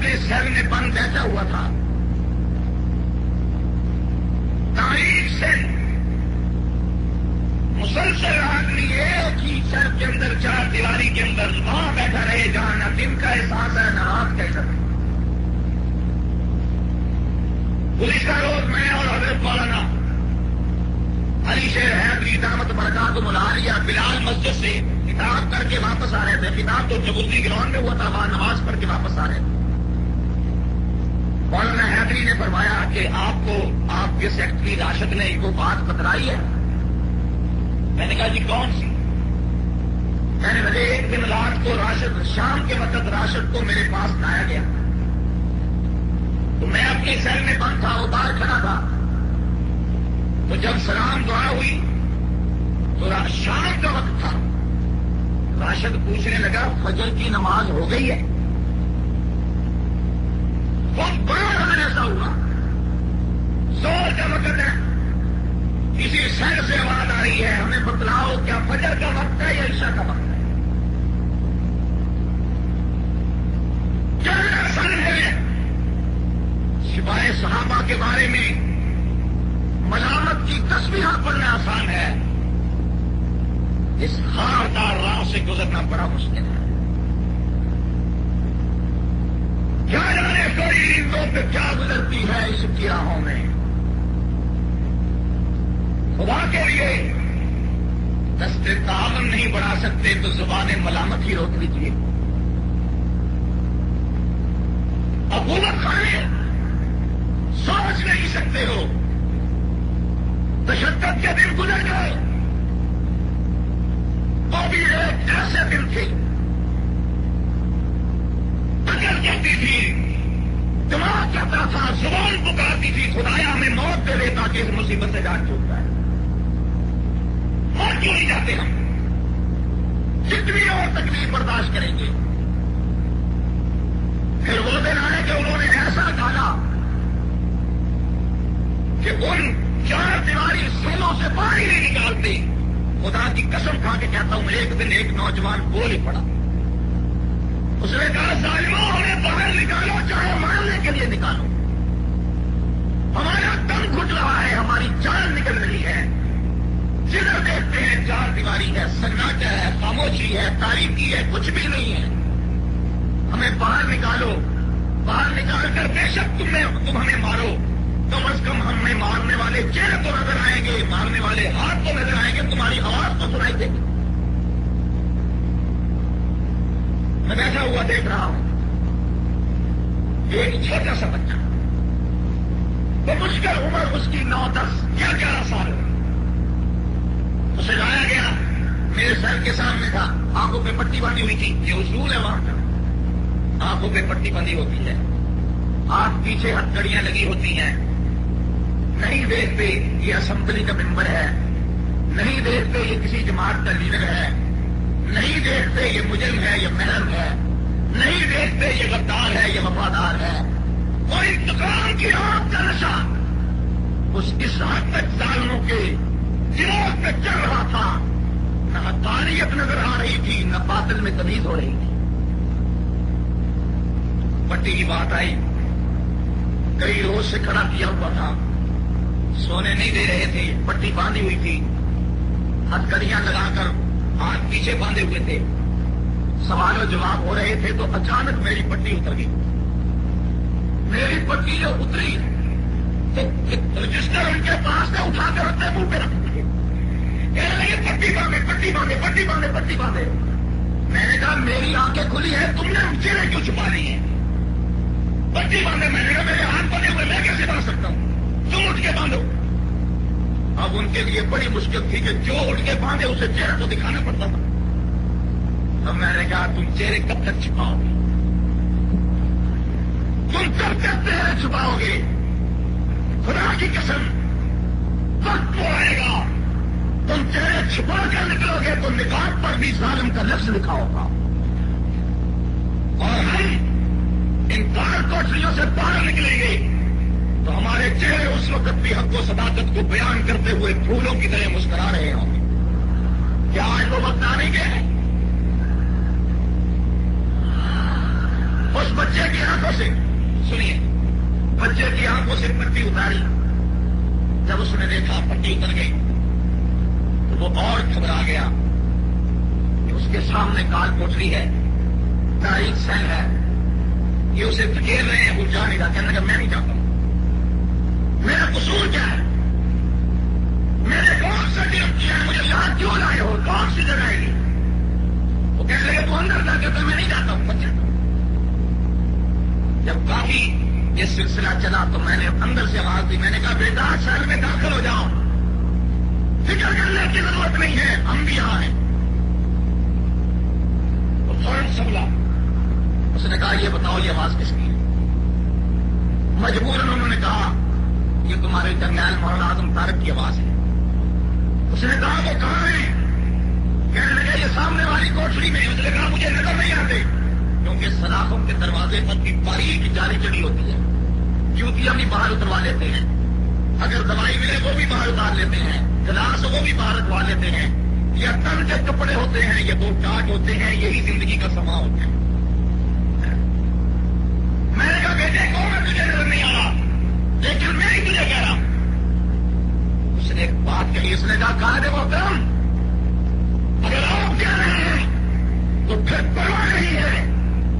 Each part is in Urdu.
اپنے سیل میں بند بیٹھا ہوا تھا. تاریخ سے مسلسل آدمی ایک ہی سیل کے اندر چار دیواری کے اندر وہاں بیٹھا رہے جہاں نہ دن کا احساس ہے نہ رات کا احساس. پولیس کا روز میں اور حضرت مولانا علی شیر حیدری دامت برکات ملالیہ بلال مسجد سے کتاب کر کے واپس آ رہے تھے. کتاب تو جبوتی گراؤنڈ میں ہوا تھا, وہاں نماز پڑھ کے واپس آ رہے تھے. مولانا حیدری نے فرمایا کہ آپ کے سیکٹری راشد نے وہ بات بتلائی ہے. میں نے کہا جی کون سی؟ میں نے مجھے ایک دن رات کو راشد شام کے وقت راشد کو میرے پاس لایا گیا تو میں اپنے سیل میں بند تھا, وہ باہر کھڑا تھا. تو جب سلام دعا ہوئی تو شام کا وقت تھا. راشد پوچھنے لگا فجر کی نماز ہو گئی ہے؟ بہت بڑا وقت ایسا ہوا, زور کا وقت ہے, کسی شہر سے آواز آ رہی ہے, ہمیں بتلاؤ کیا فجر کا وقت ہے یا عشاء کا وقت ہے؟ کیا سن ہے سوائے صحابہ کے بارے میں ملامت کی تصویریں پڑھنا آسان ہے, اس خاردار راہ سے گزرنا بڑا مشکل ہے. کیا جانے کوئی رندوں پہ کیا گزرتی ہے اس کی راہوں میں. خدا کے لیے دست تعاون نہیں بڑھا سکتے تو زبان ملامت ہی روک لیجیے. حکومت خانے سوچ نہیں سکتے ہو, تشدد کے دن گزر گئے تو بھی ایک ایسے دن تھے اگر کہتی تھی, دماغ کہتا تھا, زبان پکارتی تھی خدایا ہمیں موت دے دے تاکہ اس مصیبت سے جان چھوٹ جائے. موت کیوں نہیں جاتے ہم, جتنی اور تکلیف برداشت کریں گے. پھر وہ دن آئے کہ انہوں نے ایسا ڈالا کہ ان چار دیواری سیلوں سے باہر ہی نہیں نکالتے. خدا کی قسم کھا کے کہتا ہوں, ایک دن ایک نوجوان بول ہی پڑا. اس نے کہا ظالموں ہمیں باہر نکالو, چاہے مارنے کے لیے نکالو, ہمارا دم گھٹ رہا ہے, ہماری جان نکل رہی ہے. جدھر دیکھتے ہیں چار دیواری ہے, سناٹا ہے, خاموشی ہے, تاریخی ہے, کچھ بھی نہیں ہے. ہمیں باہر نکالو, باہر نکال کر بے شک تم ہمیں مارو, کم از کم ہمیں مارنے والے چہرے تو نظر آئیں گے, مارنے والے ہاتھ تو نظر آئیں گے, تمہاری آواز تو سنائی دے گی. میں بیٹھا ہوا دیکھ رہا ہوں ایک چھوٹا سا بچہ, تو مشکل عمر اس کی 9-10 11 سال, اسے لایا گیا, میرے سر کے سامنے تھا, آنکھوں پہ پٹی باندھی ہوئی تھی. یہ اصول ہے وہاں کا, آنکھوں پہ پٹی بندھی ہوتی ہے, آنکھ پیچھے ہتھکڑیاں لگی ہوتی ہیں. نہیں دیکھتے یہ اسمبلی کا ممبر ہے, نہیں دیکھتے یہ کسی جماعت کا لیڈر ہے, نہیں دیکھتے یہ مجرم ہے یہ محرم ہے, نہیں دیکھتے یہ غدار ہے یہ وفادار ہے. اور انتقام کی آگ کا نشہ اس حد تک ظالموں کے دماغ پہ چل رہا تھا, نہ حقانیت نظر آ رہی تھی, نہ باطل میں تمیز ہو رہی تھی. پٹی کی بات آئی, کئی روز سے کھڑا کیا ہوا تھا, سونے نہیں دے رہے تھے, پٹی باندھی ہوئی تھی, ہتھکڑیاں لگا کر ہاتھ پیچھے باندھے ہوئے تھے. سوال و جواب ہو رہے تھے تو اچانک میری پٹی اتر گئی. میری پٹی جو اتری تو رجسٹر ان کے پاس کا اٹھا کر رکھتے منہ پہ رکھ دیے, کہنے لگے پٹی باندھے, پٹی باندھے, پٹی باندھے, پٹی باندھے. میں نے کہا میری آنکھیں کھلی ہیں, تم نے چہرے کیوں چھپا لی ہیں؟ پٹی باندھے. میں نے کہا میرے ہاتھ بندھے ہوئے, میں کیسے باندھ سکتا ہوں, تم اٹھ کے باندھو. اب ان کے لیے بڑی مشکل تھی کہ جو اٹھ کے باندھے اسے چہرہ تو دکھانا پڑتا تھا. اب میں نے کہا تم چہرے کب تک چھپاؤ گے, تم کب تک چہرے چھپاؤ گے؟ خدا کی قسم وقت وہ آئے گا تم چہرے چھپا کر نکلو گے تو نقاب پر بھی ظالم کا لفظ لکھا ہوگا. اور ہم ان کار کوٹریوں سے باہر نکلیں گے تو ہمارے چہرے اس وقت بھی حق و صداقت کو بیان کرتے ہوئے پھولوں کی طرح مسکرا رہے ہوں گے. کیا آج وہ وقت آنے کے اس بچے کی آنکھ آنکھوں سے سنیے بچے کی آنکھوں سے پٹی اتاری. جب اس نے دیکھا پٹی اتر گئی تو وہ اور گھبرا گیا کہ اس کے سامنے کال کوٹری ہے, تاریخ سین ہے, یہ اسے دھکیل رہے ہیں, وہ جا نہیں رہا. کہنے لگا میں نہیں جاتا ہوں, میرا قصور کیا ہے, میں نے کون سا جرم کیا ہے, مجھے یہاں کیوں لائے ہو, کون سی جگہ ہے یہ؟ وہ کہنے لگے تو اندر جا کے تو میں نہیں جاتا ہوں بچے. جب کافی یہ سلسلہ چلا تو میں نے اندر سے آواز دی, میں نے کہا بیٹا شہر میں داخل ہو جاؤ, فکر کرنے کی ضرورت نہیں ہے, ہم بھی یہاں ہیں. تو فوراً سنبھلا, اس نے کہا یہ بتاؤ یہ آواز کس کی ہے؟ مجبوراً انہوں نے کہا یہ تمہارے جرنیل مولانا اعظم طارق کی آواز ہے. اس نے کہا وہ کہاں ہے؟ کہنے لگے یہ سامنے والی کوٹری میں. اس نے کہا مجھے نظر نہیں آتے, کیونکہ سلاخوں کے دروازے پر بھی باریک جالی چڑی ہوتی ہے, جوتیاں بھی باہر اتروا لیتے ہیں, اگر دوائی ملے وہ بھی باہر اتار لیتے ہیں, گلاس وہ بھی باہر اتروا لیتے ہیں, یا تن کے کپڑے ہوتے ہیں, یہ دو ٹاٹ ہوتے ہیں, یہی زندگی کا سما ہوتا ہے. میں نے کہا بیٹے کو میں تجھے نظر نہیں آ رہا, لیکن میں ہی تجھے کہہ رہا ہوں. اس نے ایک بات کہی, اس نے کہا قائد محترم اگر آپ کہہ رہے ہیں تو پھر پرواہ نہیں ہے,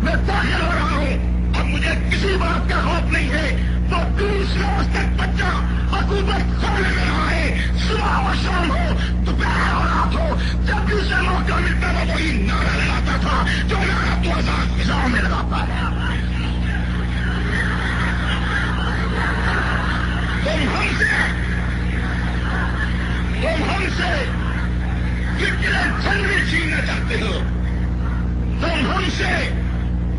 میں داخل ہو رہا ہوں, اب مجھے کسی بات کا خوف نہیں ہے. تو 20 روز تک بچہ حکومت کھولنے میں رہا ہے, صبح و شام ہو, دوپہر اور رات ہو, جب بھی اسے موقع ملتا ہے وہی نعرہ لگاتا تھا جو نعرہ 2000 فضاؤں میں لگاتا ہے. تم ہم سے کتنے جنوی چھیننا چاہتے ہو, تم ہم سے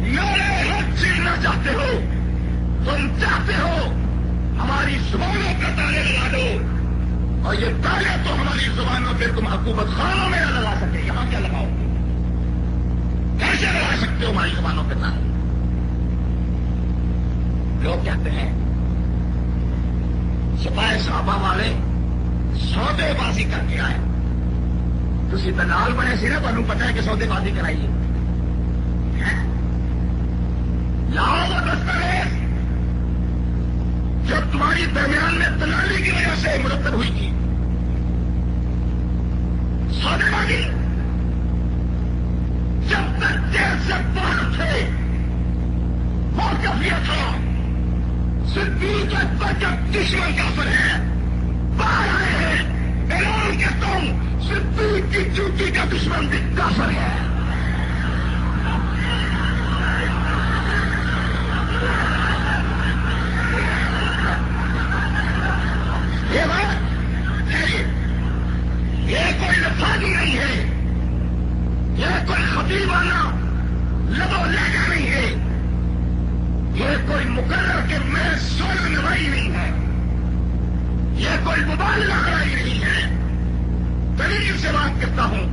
نعرے حق چھیننا چاہتے ہو, تم چاہتے ہو ہماری زبانوں پر تالے لگا دو, اور یہ تالے تو ہماری زبانوں پہ تم حکومت خانوں میں نہ لگا سکتے. یہاں کیا لگاؤ گے, کیسے لگا سکتے ہو ہماری زبانوں پہ تالے؟ لوگ کہتے ہیں سپاہی صحابہ والے سودے بازی کر کے آئے, تسی دلال بنے سی نا, تمہیں پتا ہے کہ سودے بازی کرائیے. لاؤ وہ دستاویز جو تمہاری درمیان میں دلالی کی وجہ سے مرتب ہوئی تھی, سودے بازی. جب تک جیل سے باہر تھے موقف یہ تھا صدیق اکبر جب دشمن کافر ہے, باہر آئے ہیں, اعلان کرتا ہوں صدیق کی چوٹی کا دشمن بھی کافر ہے. یہ بات یہ کوئی لفاظی نہیں ہے, یہ کوئی خطیبانہ لبو لہجہ نہیں ہے, یہ کوئی مقرر کے میں سولہ نوائی نہیں ہے, یہ کوئی مبالغہ لڑائی نہیں ہے. دلیل سے بات کرتا ہوں,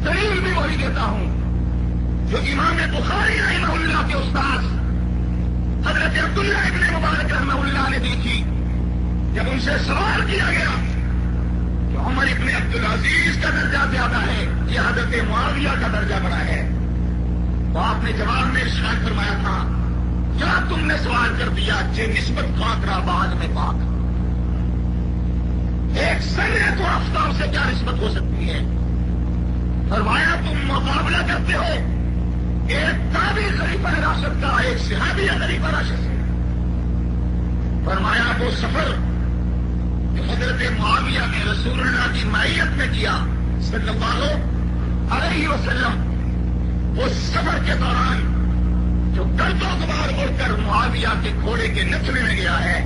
دلیل بھی وہی دیتا ہوں جو امام بخاری رحمہ اللہ کے استاد حضرت عبداللہ ابن مبارک رحمہ اللہ نے دی تھی. جب ان سے سوال کیا گیا کہ عمر ابن عبدالعزیز کا درجہ زیادہ ہے یا حضرت معاویہ کا درجہ بڑا ہے, تو آپ نے جواب میں ارشاد فرمایا تھا کیا تم نے سوال کر دیا کہ نسبت خاطرہ بعد میں پاک, ایک سنے کو آفتاب سے کیا نسبت ہو سکتی ہے؟ فرمایا تم مقابلہ کرتے ہو ایک تابعی خلیفہ راشد کا ایک صحابی خلیفہ راشد سے. فرمایا وہ سفر جو حضرت معاویہ نے رسول اللہ کی معیت میں کیا صلی اللہ علیہ وسلم, اس سفر کے دوران جو گردوں غبار اڑ کر معاویہ کے گھوڑے کے نچلے میں گیا ہے,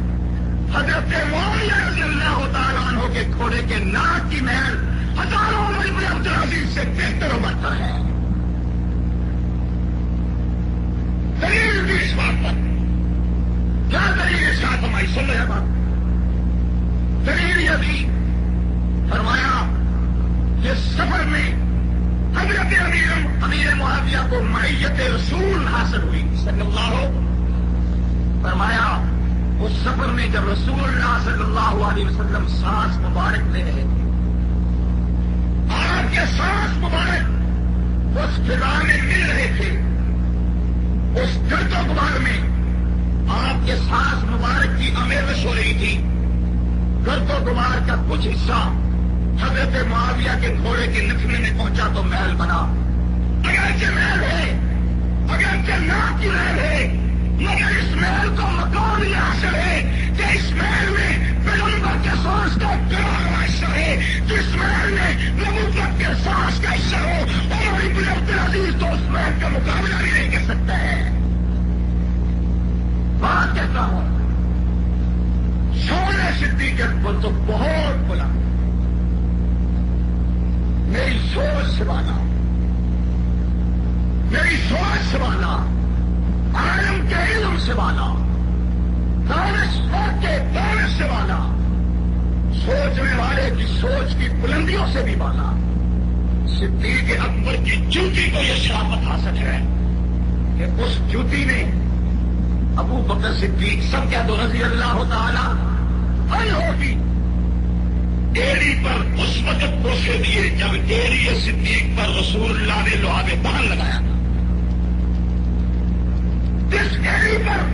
حضرت معاویہ رضی اللہ تعالیٰ عنہ کے گھوڑے کے ناک کی محل ہزاروں عمر ابن عبدالعزیز سے بہتر و برتر ہے. دلیل بھی اس بات پر, کیا دلیل اس بات ہماری سن رہے بات, دلیل یہ بھی فرمایا کہ سفر میں حضرت امیر معاویہ کو معیت رسول حاصل ہوئی صلی اللہ. فرمایا اس سفر میں جب رسول اللہ صلی اللہ علیہ وسلم سانس مبارک لے رہے تھے, آپ کے سانس مبارک اس فضا میں مل رہے تھے, اس گرد و غبار آپ کے سانس مبارک کی آمیزش ہو رہی تھی. گرد و غبار کا کچھ حصہ حضرت معاویہ کے گھوڑے کے نکلنے میں پہنچا تو محل بنا. اگرچہ محل ہے، اگرچہ نام کی محل ہے، مگر اس محل کو مقام یہ حاصل ہے کہ اس محل میں پیغمبر کے سانس کا گرانا حصہ ہے. جس محل میں نبوت کے سانس کا حصہ ہو اور ابن عبدالعزیز تو اس محل کا مقابلہ بھی نہیں کر سکتا ہے. بات کہتا ہوں، شعلہ صدیق اکبر تو بہت بلند، میری سوچ سے والا، میری سوچ سے والا، عالم کے علم سے والا، دانش کے دانش سے والا، سوچنے والے کی سوچ کی بلندیوں سے بھی والا. صدیق اکبر کی جوتی کو یہ شرافت حاصل ہے کہ اس جوتی نے ابو بکر صدیق سب کہہ دو رضی اللہ تعالی عنہ کی ایڑی پر اس وقت بوسے دیے جب ایڑی صدیق پر رسول اللہ نے لعاب دہن لگایا تھا. جس ایڑی پر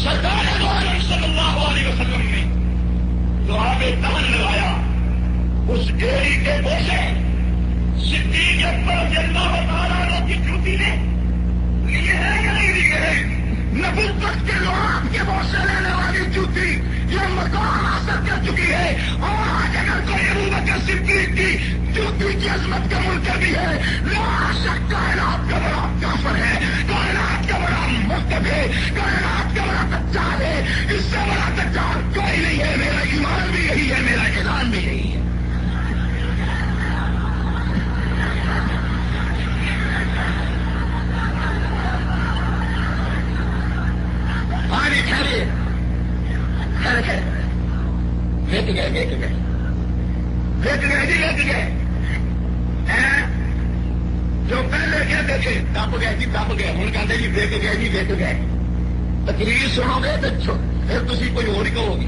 سرکار دو عالم صلی اللہ علیہ وسلم نے لعاب دہن لگایا، اس ایڑی کے بوسے صدیق اکبر رضی اللہ تعالیٰ عنہ کی جوتی نے لیے ہیں یا نہیں لیے ہیں؟ نبوت کے لعاب کے بوسے لینے والی جوتی یہ مقام حاصل کر چکی ہے. اور آج اگر کوئی ابو بکر صدیق کی جوتی کی عظمت کا منکر بھی ہے، لا شک کائنات کا بڑا کافر ہے، کائنات کا بڑا مرتد ہے، کائنات کا بڑا دجال ہے. اس سے بڑا دجال کوئی نہیں ہے. میرا ایمان بھی یہی ہے، میرا اعلان بھی یہی ہے. جو پہلے کہتے تھے دب گئے جی دب گئے، ہوں کہتے جی دیکھ گئے جی دیکھ گئے. تقریر سنو گے تو پھر تھی کوئی اور ہی کہو گے.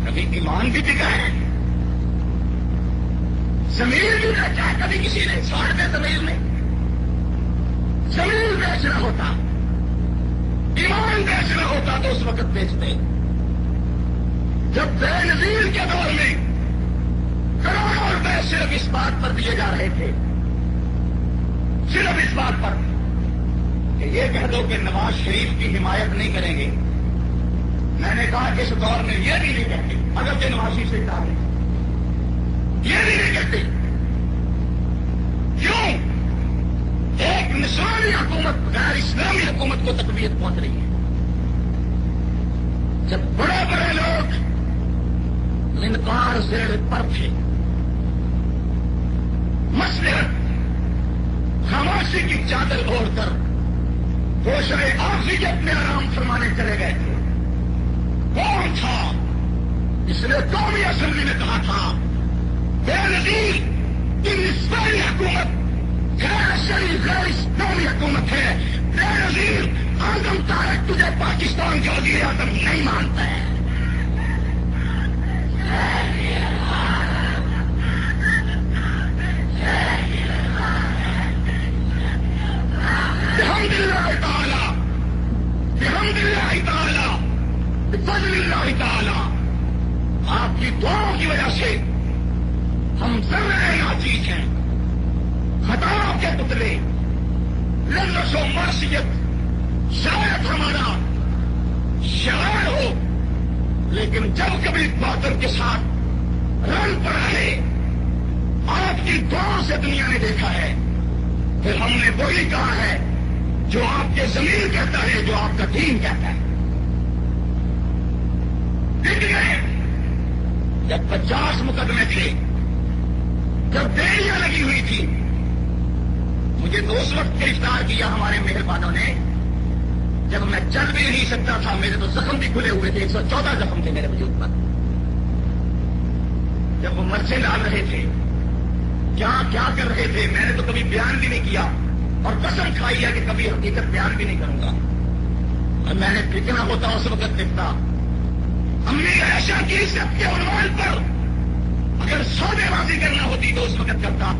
کبھی ایمان بھی بکا ہے، زمین بھی بیچا ہے. کبھی کسی نے 60 زمین میں زمین بیچنا ہوتا، ایمان بیچنا ہوتا تو اس وقت بیچتے. جب بے نظیر کے دور میں کروڑوں روپے صرف اس بات پر دیے جا رہے تھے، صرف اس بات پر کہ یہ کہہ دو کہ نواز شریف کی حمایت نہیں کریں گے. میں نے کہا کہ اس دور میں یہ بھی نہیں کہتے، اگر کہ نواز شریف سے کہا یہ بھی نہیں کہتے. کیوں؟ ایک نسوانی حکومت غیر اسلامی حکومت کو تقویت پہنچ رہی ہے. جب بڑے بڑے لوگ انکار زیر پر تھے، مصلحت خاموشی کی چادر اوڑھ کر گوشرے آفیت میں آرام فرمانے چلے گئے تھے. کون تھا اس نے قومی اسمبلی میں کہا تھا بے نظیر ان اسلامی حکومت غیر شرعی غیر اسلامی حکومت ہے. بے نظیر اعظم طارق تجھے پاکستان کا وزیر اعظم نہیں مانتا ہے. بحمد اللہ تعالی، بحمد اللہ تعالی، بفضل اللہ تعالی، آپ کی دعاؤں کی وجہ سے ہم ذرے ناچیز ہیں، خطاؤں کے پتلے، لذت و معصیت شاید ہمارا شعار ہو، لیکن جب کبھی باطل کے ساتھ رن پڑا ہے، آپ کی دعاؤں سے دنیا نے دیکھا ہے، پھر ہم نے وہی کہا ہے جو آپ کے ضمیر کہتا ہے، جو آپ کا دین کہتا ہے. ٹک گئے جب 50 مقدمے تھے، جب دیریاں لگی ہوئی تھی. مجھے تو اس وقت گرفتار کیا ہمارے مہربانوں نے جب میں چل بھی نہیں سکتا تھا. میرے تو زخم بھی کھلے ہوئے تھے، 114 زخم تھے میرے وجود پر. جب وہ مرچیں ڈال رہے تھے، کیا کیا کر رہے تھے، میں نے تو کبھی بیان بھی نہیں کیا اور قسم کھائی ہے کہ کبھی حقیقت بیان بھی نہیں کروں گا. اور میں نے فتنہ ہوتا اس وقت دکھتا. امی عائشہ کی عزت کے عنوان پر اگر سودے بازی کرنا ہوتی تو اس وقت کرتا.